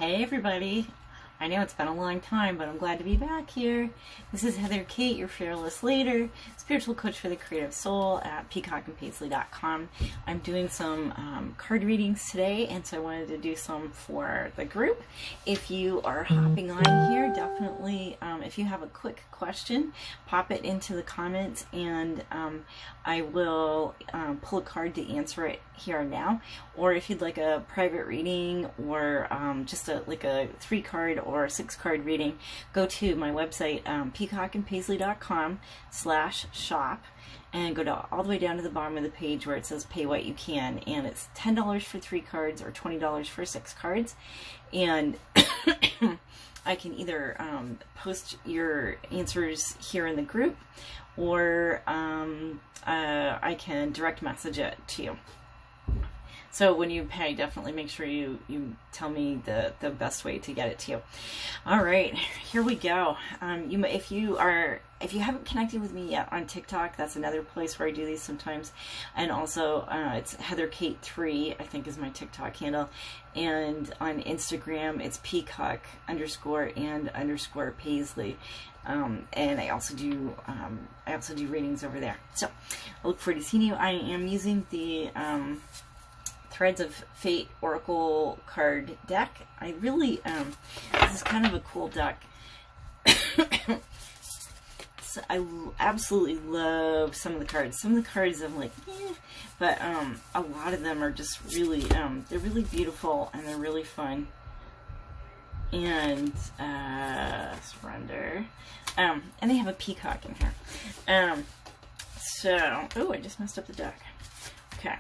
Hey everybody, I know it's been a long time, but I'm glad to be back here. This is Heather Kate, your fearless leader, spiritual coach for the creative soul at peacockandpaisley.com. I'm doing some card readings today, and so I wanted to do some for the group. If you are hopping on here, definitely, if you have a quick question, pop it into the comments, and I will pull a card to answer it here and now. Or if you'd like a private reading, or just like a 3-card or 6-card reading, go to my website, peacockandpaisley.com/shop, and go all the way down to the bottom of the page where it says pay what you can, and it's $10 for 3 cards or $20 for 6 cards. And I can either post your answers here in the group, or I can direct message it to you. So when you pay, definitely make sure you tell me the best way to get it to you. All right, here we go. If you haven't connected with me yet on TikTok, that's another place where I do these sometimes. And also, it's Heather Kate 3, I think, is my TikTok handle. And on Instagram, it's peacock_and_Paisley. And I also do readings over there. So I look forward to seeing you. I am using the Threads of Fate Oracle card deck. I really, this is kind of a cool deck. So I absolutely love some of the cards. Some of the cards I'm like, but a lot of them are just really, they're really beautiful and they're really fun. And surrender. And they have a peacock in here. Oh, I just messed up the deck. Okay.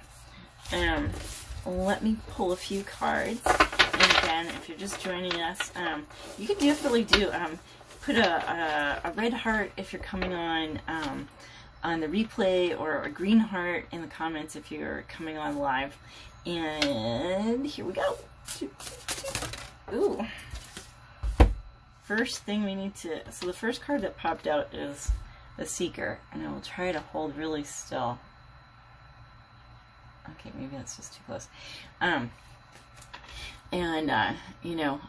Let me pull a few cards. And again, if you're just joining us, you can definitely put a red heart if you're coming on the replay, or a green heart in the comments if you're coming on live. And here we go. Ooh. First thing we need to, so the first card that popped out is the Seeker, and I will try to hold really still. Okay, maybe that's just too close. You know,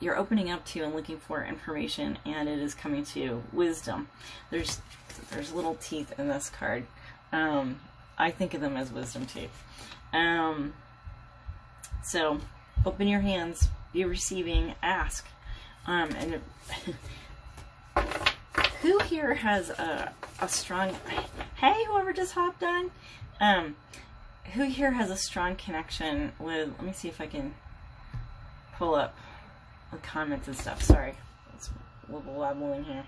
you're opening up to and looking for information, and it is coming to you. Wisdom. There's little teeth in this card. I think of them as wisdom teeth. So open your hands, be receiving, ask. And who here has a strong, hey, whoever just hopped on, who here has a strong connection with, let me see if I can pull up the comments and stuff. Sorry, it's a little wobbling here.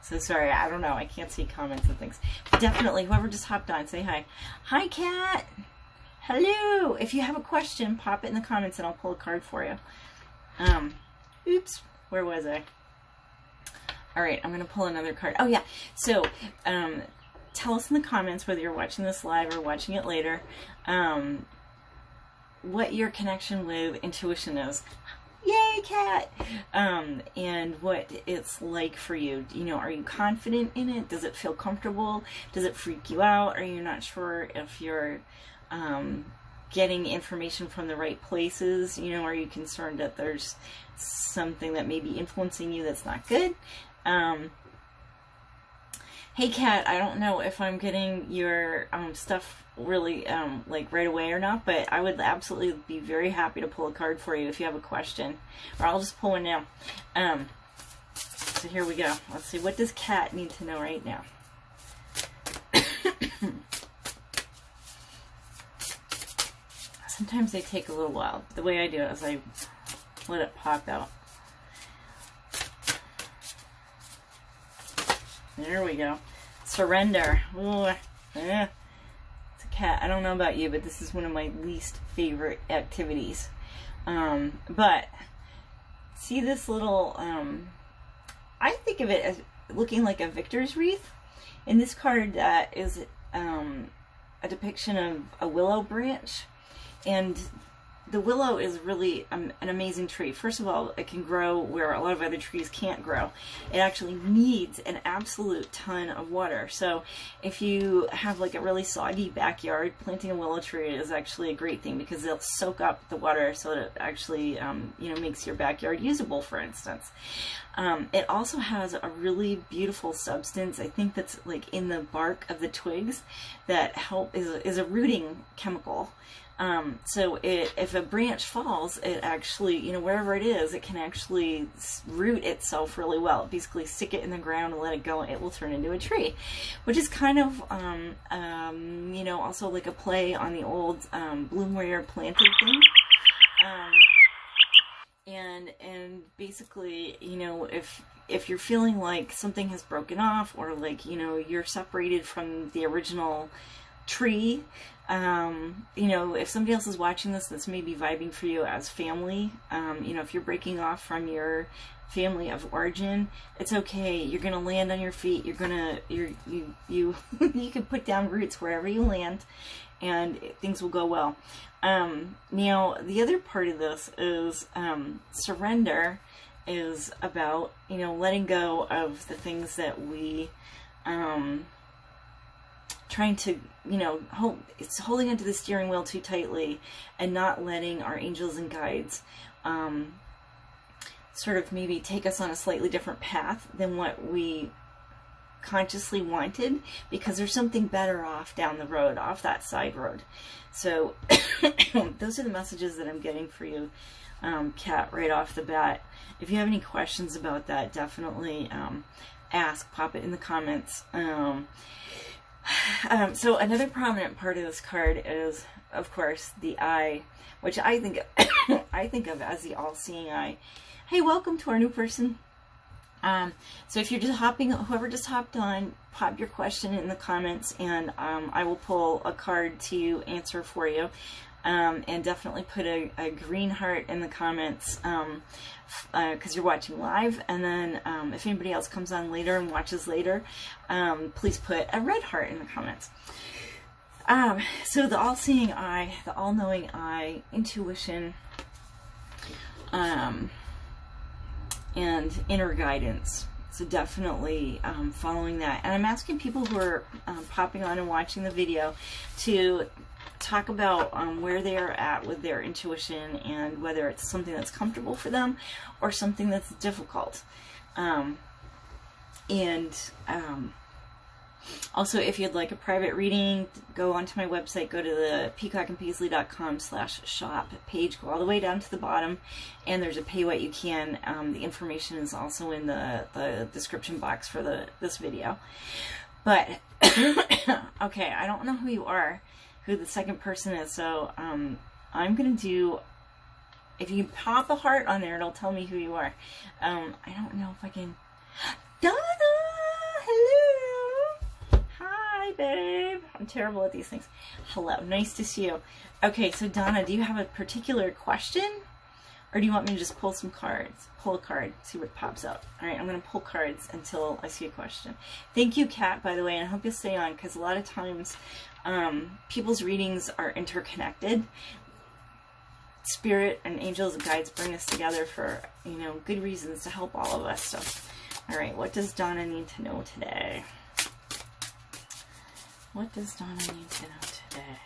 So sorry, I don't know, I can't see comments and things. But definitely, whoever just hopped on, say hi. Hi, Kat. Hello. If you have a question, pop it in the comments and I'll pull a card for you. Oops, where was I? All right, I'm going to pull another card. Oh, yeah. So, tell us in the comments, whether you're watching this live or watching it later, what your connection with intuition is. Yay, Kat! And what it's like for you. You know, are you confident in it? Does it feel comfortable? Does it freak you out? Are you not sure if you're getting information from the right places? You know, are you concerned that there's something that may be influencing you that's not good? Hey, Kat, I don't know if I'm getting your stuff really like right away or not, but I would absolutely be very happy to pull a card for you if you have a question, or I'll just pull one now. So here we go. Let's see, what does Kat need to know right now? Sometimes they take a little while. The way I do it is I let it pop out. There we go. Surrender. Ooh, it's a cat. I don't know about you, but this is one of my least favorite activities. But see this little, I think of it as looking like a victor's wreath. In this card, that is a depiction of a willow branch. And the willow is really an amazing tree. First of all, it can grow where a lot of other trees can't grow. It actually needs an absolute ton of water. So if you have like a really soggy backyard, planting a willow tree is actually a great thing because they'll soak up the water so that it actually, you know, makes your backyard usable, for instance. It also has a really beautiful substance, I think that's like in the bark of the twigs, that is a rooting chemical. So if a branch falls, it actually, you know, wherever it is, it can actually root itself really well. Basically stick it in the ground and let it go, and it will turn into a tree, which is kind of, you know, also like a play on the old bloom where you're planted thing. And basically, you know, if you're feeling like something has broken off, or like, you know, you're separated from the original tree, you know, if somebody else is watching this that's maybe vibing for you as family, you know, if you're breaking off from your family of origin, it's okay. You're gonna land on your feet. You can put down roots wherever you land, and things will go well. Now, the other part of this is surrender is about, you know, letting go of the things that we trying to, you know, it's holding onto the steering wheel too tightly and not letting our angels and guides sort of maybe take us on a slightly different path than what we consciously wanted, because there's something better off down the road, off that side road. So those are the messages that I'm getting for you, Kat, right off the bat. If you have any questions about that, definitely ask, pop it in the comments. So another prominent part of this card is, of course, the eye, which I think of as the all-seeing eye. Hey, welcome to our new person. So if you're just whoever just hopped on, pop your question in the comments, and I will pull a card to answer for you. And definitely put a green heart in the comments, because you're watching live. And then if anybody else comes on later and watches later, please put a red heart in the comments. So the all-seeing eye, the all-knowing eye, intuition, and inner guidance. So definitely following that. And I'm asking people who are popping on and watching the video to talk about where they are at with their intuition, and whether it's something that's comfortable for them or something that's difficult. Also, if you'd like a private reading, go onto my website, go to the peacockandpaisley.com/shop page, go all the way down to the bottom, and there's a pay what you can. The information is also in the description box for this video. But, okay, I don't know who you are, who the second person is, so I'm going to do, if you pop a heart on there, it'll tell me who you are. I don't know if I can. Donna! Hello! Hi, babe. I'm terrible at these things. Hello. Nice to see you. Okay, so Donna, do you have a particular question? Or do you want me to just pull some cards? Pull a card, see what pops up. All right, I'm going to pull cards until I see a question. Thank you, Kat, by the way, and I hope you'll stay on, because a lot of times people's readings are interconnected. Spirit and angels and guides bring us together for, you know, good reasons to help all of us. So, all right, what does Donna need to know today? What does Donna need to know today?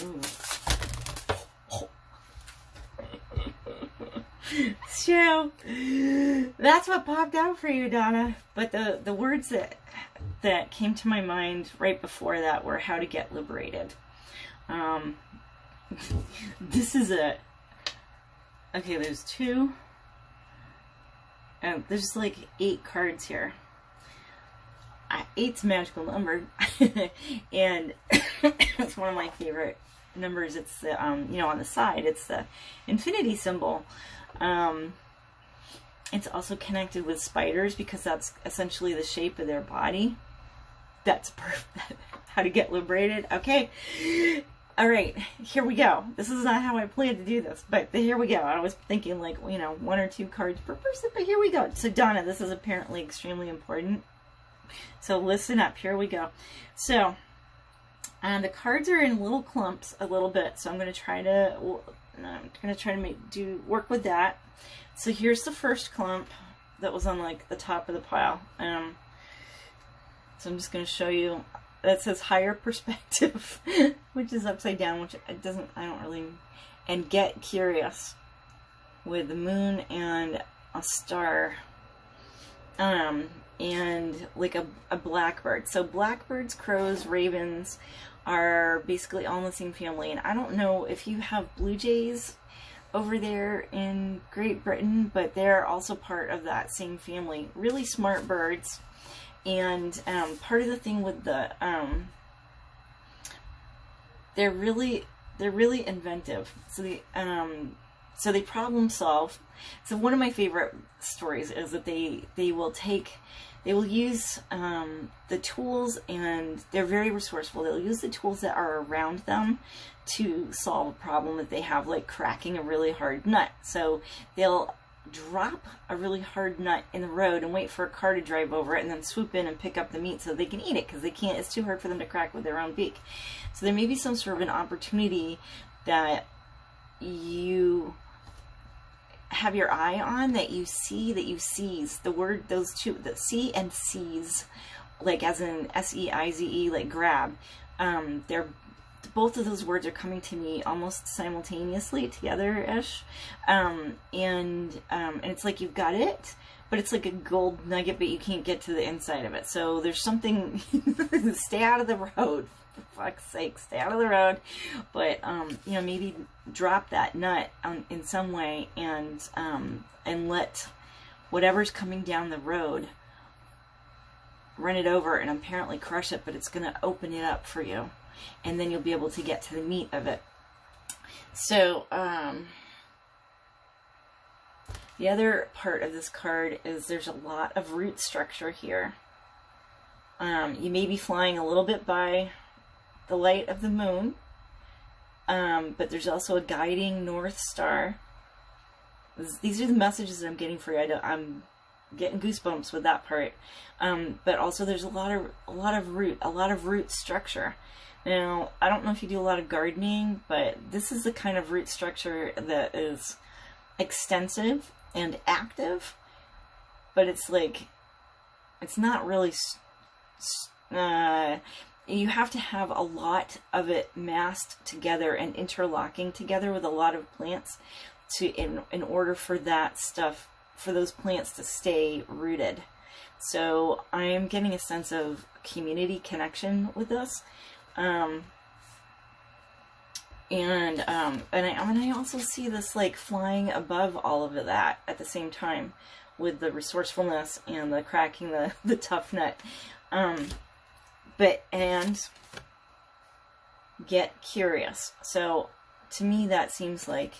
Ooh. So that's what popped out for you, Donna. But the words that came to my mind right before that were how to get liberated. This is okay, there's two, there's like 8 cards here. 8's a magical number, and it's one of my favorite numbers. It's the, you know, on the side, it's the infinity symbol. It's also connected with spiders, because that's essentially the shape of their body. That's perfect. How to get liberated. Okay. All right, here we go. This is not how I planned to do this, but here we go. I was thinking like, you know, 1 or 2 cards per person, but here we go. So Donna, this is apparently extremely important. So listen up, here we go. So And the cards are in little clumps a little bit, so I'm going to try to work with that. So here's the first clump that was on like the top of the pile. So I'm just going to show you. That says higher perspective, which is upside down, which I don't really. And get curious with the moon and a star. And like a blackbird. So blackbirds, crows, ravens are basically all in the same family. And I don't know if you have blue jays over there in Great Britain, but they're also part of that same family. Really smart birds. And part of the thing with the they're really inventive. So they problem solve. So one of my favorite stories is that they will use the tools, and they're very resourceful. They'll use the tools that are around them to solve a problem that they have, like cracking a really hard nut. So they'll drop a really hard nut in the road and wait for a car to drive over it, and then swoop in and pick up the meat so they can eat it, because they can't, it's too hard for them to crack with their own beak. So there may be some sort of an opportunity that you have your eye on, that you seize the word, those two, the see and seize, like as in S-E-I-Z-E, like grab. They're both of those words are coming to me almost simultaneously together-ish. And it's like you've got it, but it's like a gold nugget, but you can't get to the inside of it. So there's something, stay out of the road, for fuck's sake, stay out of the road. But, you know, maybe drop that nut in some way, and let whatever's coming down the road run it over and apparently crush it, but it's going to open it up for you. And then you'll be able to get to the meat of it. So, the other part of this card is there's a lot of root structure here. You may be flying a little bit by the light of the moon, but there's also a guiding north star. These are the messages that I'm getting for you. I'm getting goosebumps with that part. But also there's a lot of root structure. Now, I don't know if you do a lot of gardening, but this is the kind of root structure that is extensive and active, but it's like, it's not really, you have to have a lot of it massed together and interlocking together with a lot of plants in order for that stuff, for those plants to stay rooted. So I'm getting a sense of community connection with this. And I also see this like flying above all of that at the same time, with the resourcefulness and the cracking the tough nut. And get curious. So to me that seems like,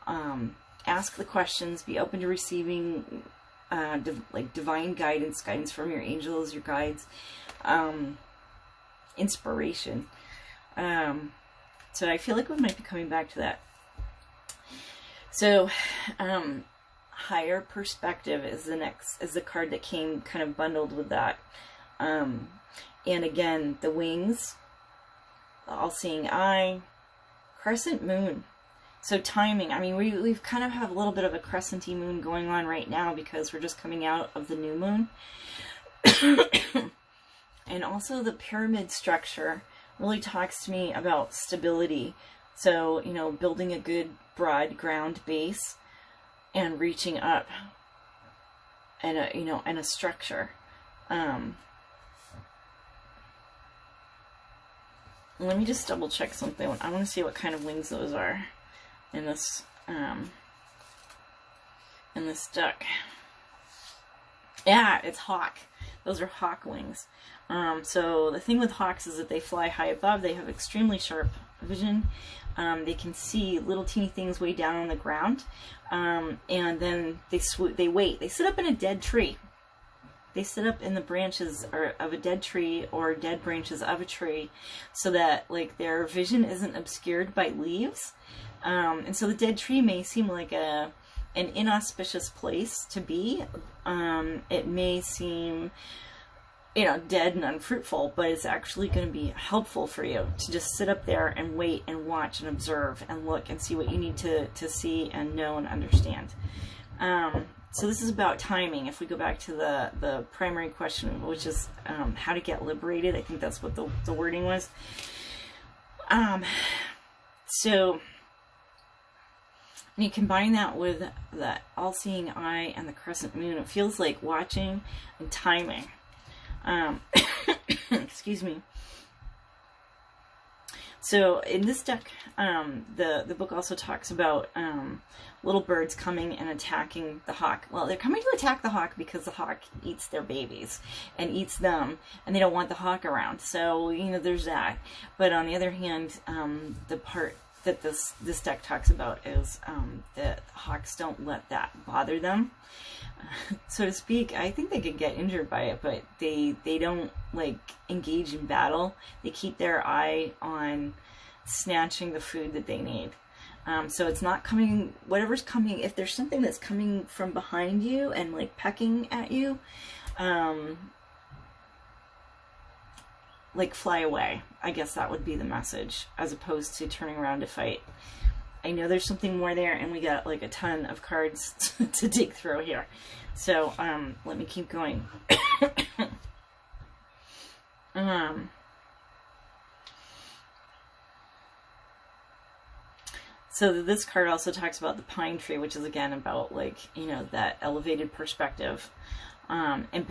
ask the questions, be open to receiving like divine guidance from your angels, your guides, inspiration. So I feel like we might be coming back to that. So higher perspective is the card that came kind of bundled with that. And again, the wings, the all-seeing eye, crescent moon. So timing, I mean, we've kind of have a little bit of a crescenty moon going on right now because we're just coming out of the new moon. And also the pyramid structure really talks to me about stability. So, you know, building a good broad ground base and reaching up, and a structure. Let me just double check something. I want to see what kind of wings those are in this duck. Yeah, it's hawk. Those are hawk wings. So the thing with hawks is that they fly high above. They have extremely sharp vision. They can see little teeny things way down on the ground. And then they wait. They sit up in a dead tree. They sit up in the branches of a dead tree or dead branches of a tree, so that like their vision isn't obscured by leaves. And so the dead tree may seem like an inauspicious place to be. It may seem dead and unfruitful, but it's actually going to be helpful for you to just sit up there and wait and watch and observe and look and see what you need to see and know and understand. So this is about timing. If we go back to the primary question, which is how to get liberated, I think that's what the wording was. So when you combine that with the all-seeing eye and the crescent moon, it feels like watching and timing. Excuse me. So in this deck, the book also talks about little birds coming and attacking the hawk. Well, they're coming to attack the hawk because the hawk eats their babies and eats them, and they don't want the hawk around. So, there's that. But on the other hand, the part that this deck talks about is that hawks don't let that bother them, so to speak. I think they could get injured by it, but they don't engage in battle. They keep their eye on snatching the food that they need. So it's not coming, whatever's coming, if there's something that's coming from behind you and pecking at you, fly away. I guess that would be the message, as opposed to turning around to fight. I know there's something more there, and we got a ton of cards to dig through here. So let me keep going. So this card also talks about the pine tree, which is again about that elevated perspective. And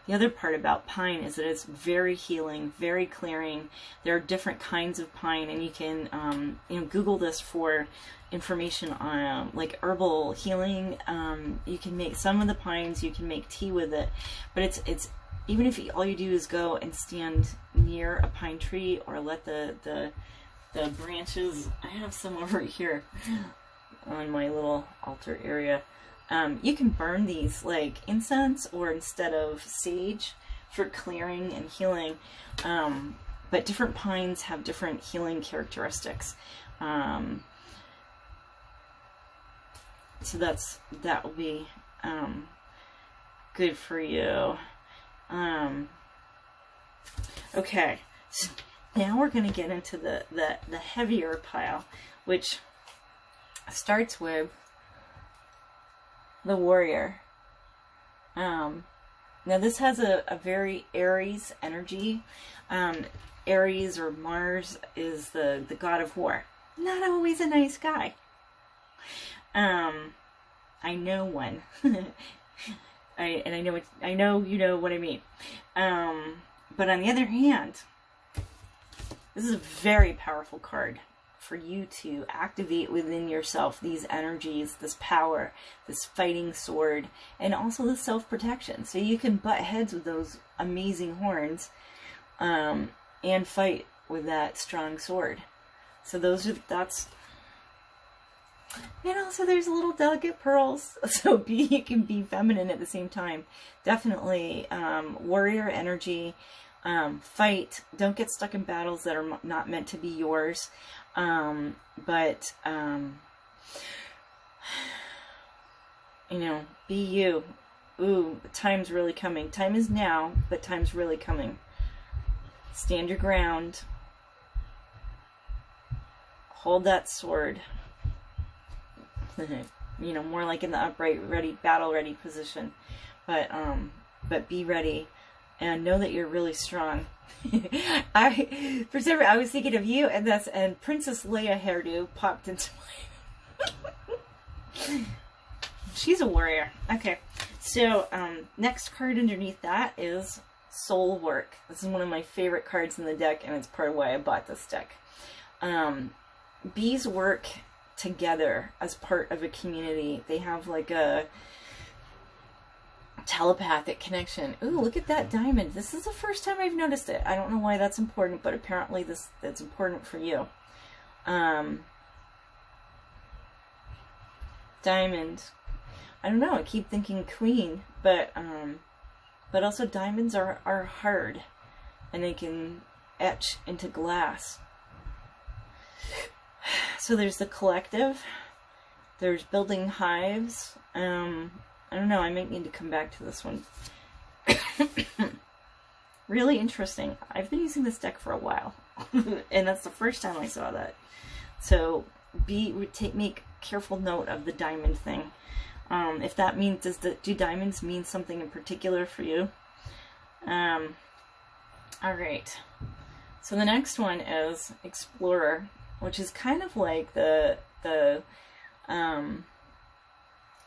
the other part about pine is that it's very healing, very clearing. There are different kinds of pine, and you can Google this for information on herbal healing. You can make some of the pines, you can make tea with it, but it's even if all you do is go and stand near a pine tree, or let the branches, I have some over here on my little altar area. You can burn these like incense, or instead of sage, for clearing and healing. But different pines have different healing characteristics. So that will be good for you. Okay, so now we're going to get into the heavier pile, which starts with the warrior. Now this has a very Aries energy. Aries, or Mars, is the god of war. Not always a nice guy. I know one. I know you know what I mean. But on the other hand, this is a very powerful card for you to activate within yourself these energies, this power, this fighting sword, and also the self-protection. So you can butt heads with those amazing horns, and fight with that strong sword. So that's, and also there's little delicate pearls, so you can be feminine at the same time. Definitely warrior energy. Fight. Don't get stuck in battles that are not meant to be yours. But be you. Ooh, time's really coming. Time is now, but time's really coming. Stand your ground. Hold that sword. More like in the upright, ready, battle ready position. But be ready. And know that you're really strong. I was thinking of you, and Princess Leia hairdo popped into my... She's a warrior. Okay, so next card underneath that is Soul Work. This is one of my favorite cards in the deck, and it's part of why I bought this deck. Bees work together as part of a community. They have like a telepathic connection. Ooh, look at that diamond. This is the first time I've noticed it. I don't know why that's important, but apparently that's important for you. Diamond. I don't know, I keep thinking queen, but also diamonds are hard, and they can etch into glass. So there's the collective, there's building hives. I don't know, I might need to come back to this one. Really interesting. I've been using this deck for a while, and that's the first time I saw that. So make careful note of the diamond thing. If that means, do diamonds mean something in particular for you? All right. So the next one is Explorer, which is kind of like the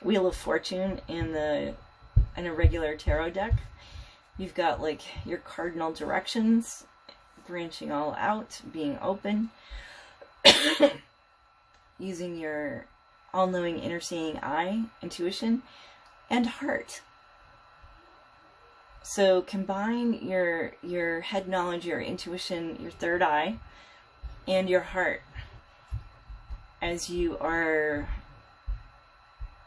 Wheel of Fortune in a regular tarot deck. You've got like your cardinal directions, branching all out, being open, using your all-knowing inner seeing eye, intuition, and heart. So combine your head knowledge, your intuition, your third eye, and your heart as you are,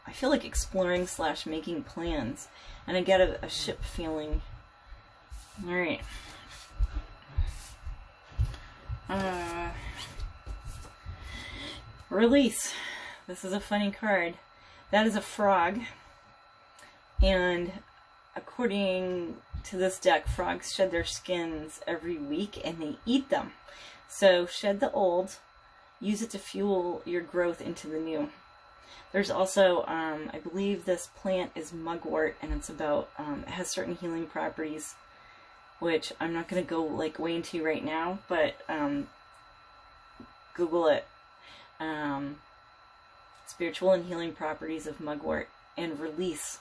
I feel like, exploring / making plans. And I get a ship feeling. All right. Release. This is a funny card. That is a frog. And according to this deck, frogs shed their skins every week and they eat them. So shed the old, use it to fuel your growth into the new. There's also, I believe this plant is mugwort, and it's about, it has certain healing properties, which I'm not going to go like way into right now, but Google it. Spiritual and healing properties of mugwort, and release.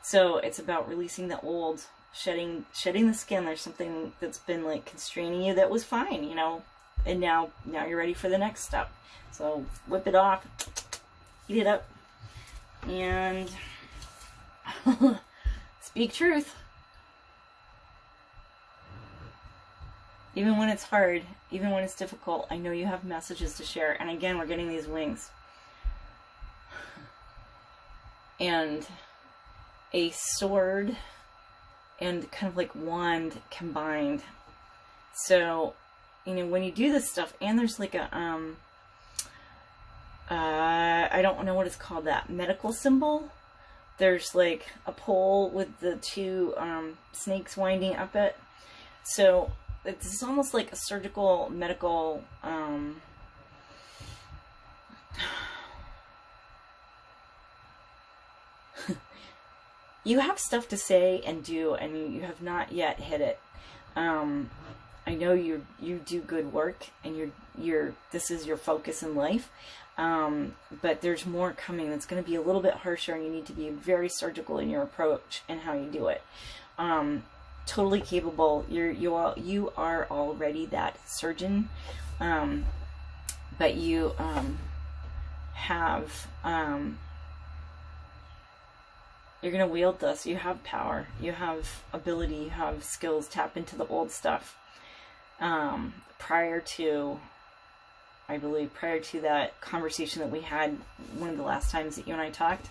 So it's about releasing the old, shedding the skin. There's something that's been like constraining you that was fine, you know, and now you're ready for the next step. So whip it off, eat it up, and speak truth. Even when it's hard, even when it's difficult, I know you have messages to share. And again, we're getting these wings. And a sword and kind of like wand combined. So, you know, when you do this stuff, and there's like a, I don't know what it's called, that medical symbol. There's like a pole with the two snakes winding up it. So it's almost like a surgical, medical, you have stuff to say and do, and you have not yet hit it. I know you do good work, and this is your focus in life. But there's more coming that's going to be a little bit harsher, and you need to be very surgical in your approach and how you do it. Totally capable. You are already that surgeon, but you have you're gonna wield this. You have power. You have ability. You have skills. Tap into the old stuff. Prior to that conversation that we had one of the last times that you and I talked.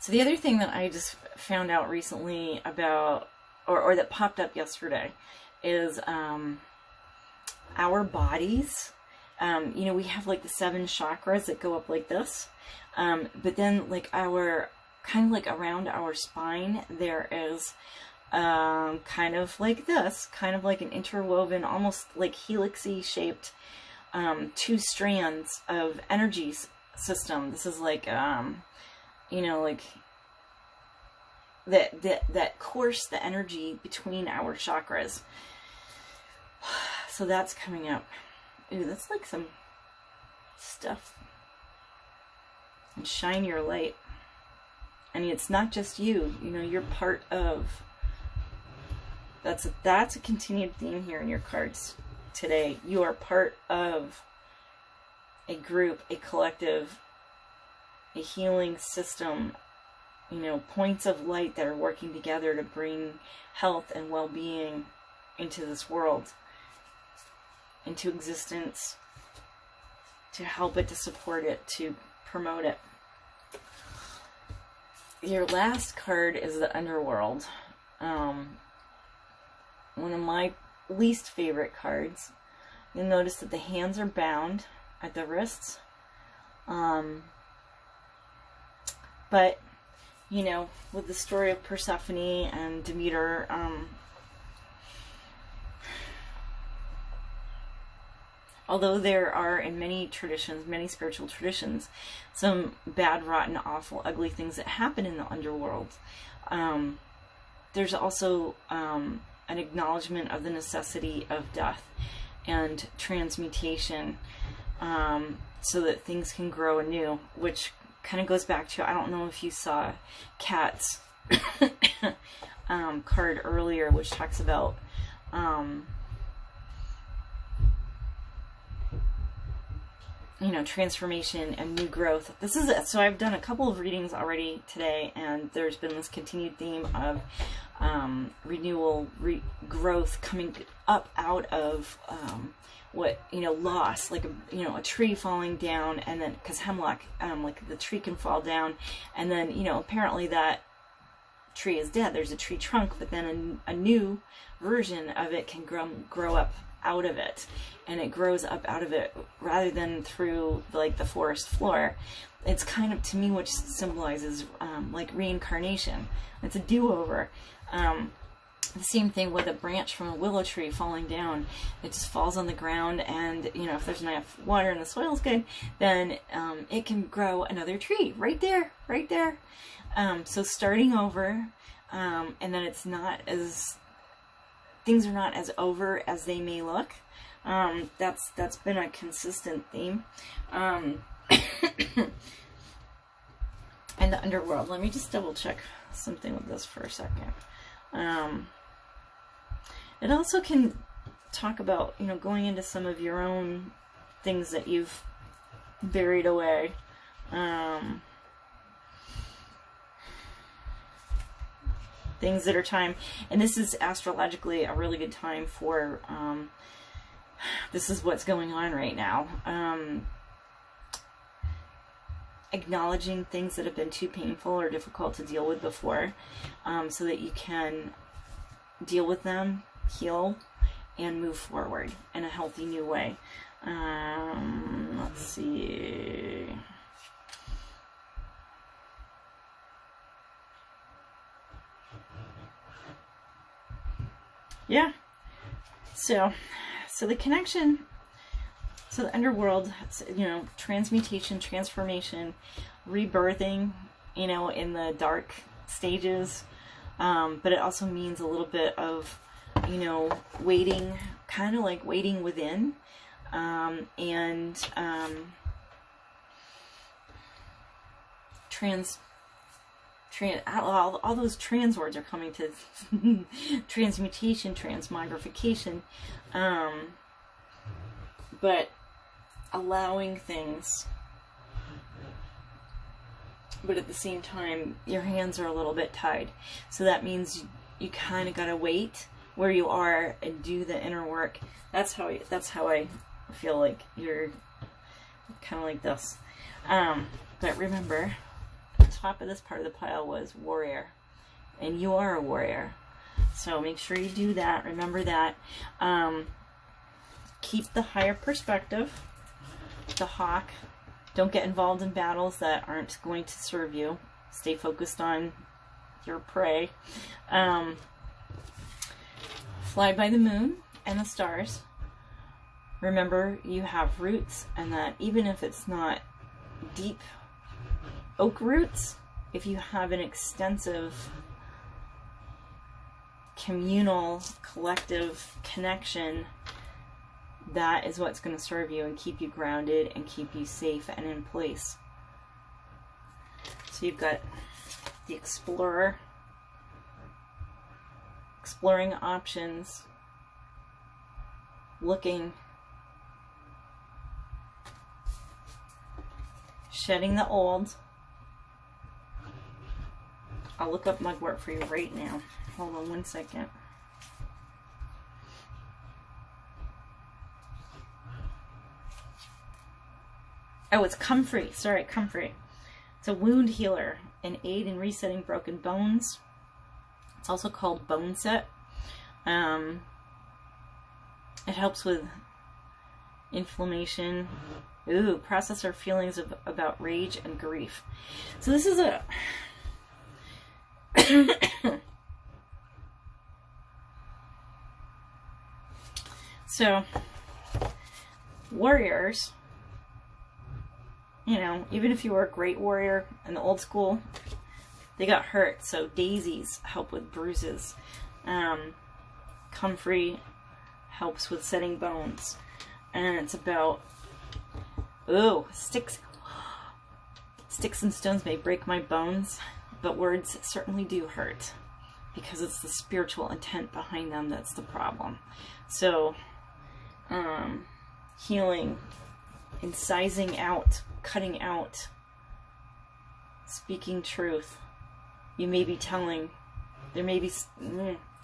So the other thing that I just found out recently about, or that popped up yesterday, is our bodies. You know, we have like the 7 chakras that go up like this. But then like kind of like around our spine, there is kind of like this, kind of like an interwoven, almost like helixy shaped 2 strands of energy system. This is like, you know, like that course, the energy between our chakras. So that's coming up. Ooh, that's like some stuff. And shine your light. I mean, it's not just you. You know, you're part of. That's a continued theme here in your cards today. You are part of a group, a collective, a healing system. You know, points of light that are working together to bring health and well-being into this world, into existence, to help it, to support it, to promote it. Your last card is the Underworld. One of my least favorite cards. You'll notice that the hands are bound at the wrists. But you know, with the story of Persephone and Demeter, although there are in many traditions, many spiritual traditions, some bad, rotten, awful, ugly things that happen in the underworld, there's also an acknowledgement of the necessity of death and transmutation, so that things can grow anew, which kind of goes back to, I don't know if you saw Kat's card earlier, which talks about you know, transformation and new growth. This is it. So I've done a couple of readings already today, and there's been this continued theme of renewal, growth coming up out of what, you know, loss, like a tree falling down, and then, because hemlock, like the tree can fall down, and then, you know, apparently that tree is dead. There's a tree trunk, but then a new version of it can grow up out of it, and it grows up out of it rather than through like the forest floor. It's kind of, to me, which symbolizes like reincarnation. It's a do-over. The same thing with a branch from a willow tree falling down. It just falls on the ground, and, you know, if there's enough water and the soil's good, then it can grow another tree right there, right there. So starting over, and then it's not as, things are not as over as they may look. That's been a consistent theme. And the underworld. Let me just double check something with this for a second. It also can talk about, you know, going into some of your own things that you've buried away. Things that are time, and this is astrologically a really good time for, this is what's going on right now. Acknowledging things that have been too painful or difficult to deal with before, so that you can deal with them, heal, and move forward in a healthy new way. Let's see. Yeah. So the connection, so the underworld, you know, transmutation, transformation, rebirthing, you know, in the dark stages. But it also means a little bit of, you know, waiting, kind of like waiting within, and all those trans words are coming to transmutation, transmogrification, but allowing things, but at the same time your hands are a little bit tied, so that means you kind of gotta wait where you are and do the inner work. That's how I feel like you're kind of like this. But remember, top of this part of the pile was warrior, and you are a warrior, so make sure you do that. Remember that. Keep the higher perspective, the hawk. Don't get involved in battles that aren't going to serve you. Stay focused on your prey. Fly by the moon and the stars. Remember, you have roots, and that even if it's not deep oak roots, if you have an extensive communal, collective connection, that is what's going to serve you and keep you grounded and keep you safe and in place. So you've got the explorer, exploring options, looking, shedding the old. I'll look up mugwort for you right now. Hold on one second. Oh, it's comfrey. Sorry, comfrey. It's a wound healer, an aid in resetting broken bones. It's also called bone set. It helps with inflammation. Process our feelings about rage and grief. So this is So, warriors, you know, even if you were a great warrior in the old school, they got hurt. So daisies help with bruises. Comfrey helps with setting bones. And it's about, ooh, sticks and stones may break my bones, but words certainly do hurt, because it's the spiritual intent behind them that's the problem. So, healing, incising out, cutting out, speaking truth. You may be telling, there may be,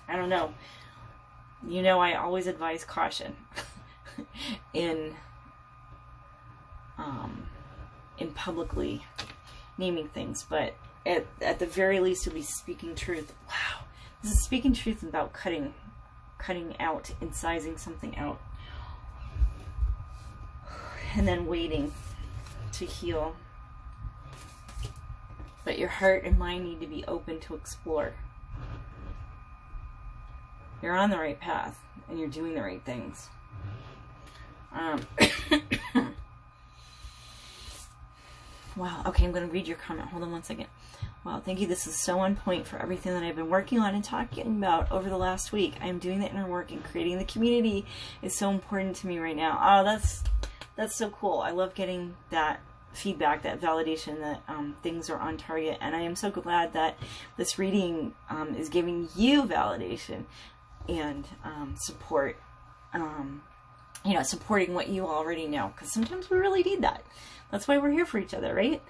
I don't know. You know, I always advise caution in publicly naming things, but at the very least, you'll be speaking truth. Wow, this is speaking truth about cutting out, incising something out, and then waiting to heal. But your heart and mind need to be open to explore. You're on the right path, and you're doing the right things. Wow, okay, I'm going to read your comment. Hold on one second. Wow, thank you. This is so on point for everything that I've been working on and talking about over the last week. I am doing the inner work, and creating the community is so important to me right now. Oh, that's so cool. I love getting that feedback, that validation that things are on target, and I am so glad that this reading is giving you validation and support, you know, supporting what you already know, because sometimes we really need that. That's why we're here for each other, right?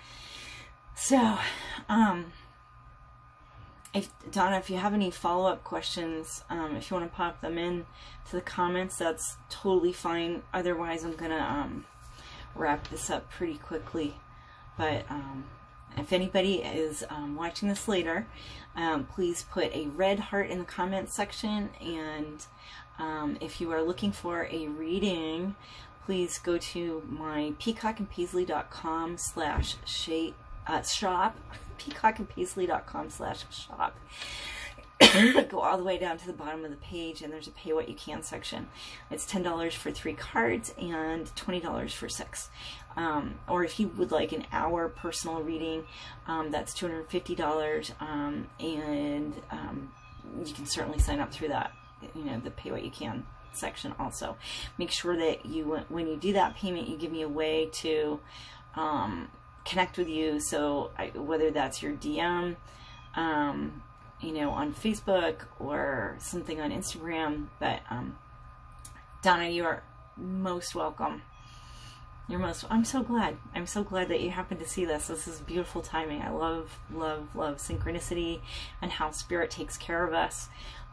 So, Donna, if you have any follow-up questions, if you want to pop them in to the comments, that's totally fine. Otherwise, I'm gonna wrap this up pretty quickly. But if anybody is watching this later, please put a red heart in the comments section. And if you are looking for a reading, please go to my peacockandpaisley.com/shop, peacockandpaisley.com/shop. Go all the way down to the bottom of the page, and there's a pay what you can section. It's $10 for 3 cards and $20 for 6. Or if you would like an hour personal reading, that's $250, and you can certainly sign up through that, you know, the pay what you can section. Also, make sure that you, when you do that payment, you give me a way to connect with you. So whether that's your DM, you know, on Facebook or something on Instagram. But Donna, you are most welcome. I'm so glad that you happened to see this. This is beautiful timing. I love synchronicity, and how spirit takes care of us,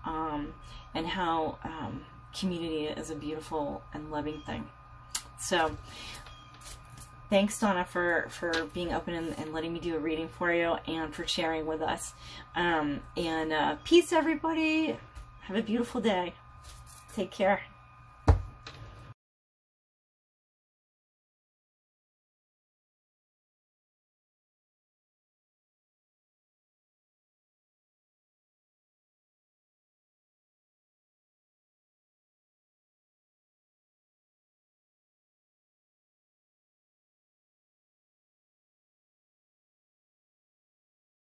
and how community is a beautiful and loving thing. So thanks, Donna, for being open and letting me do a reading for you, and for sharing with us. And peace, everybody. Have a beautiful day. Take care.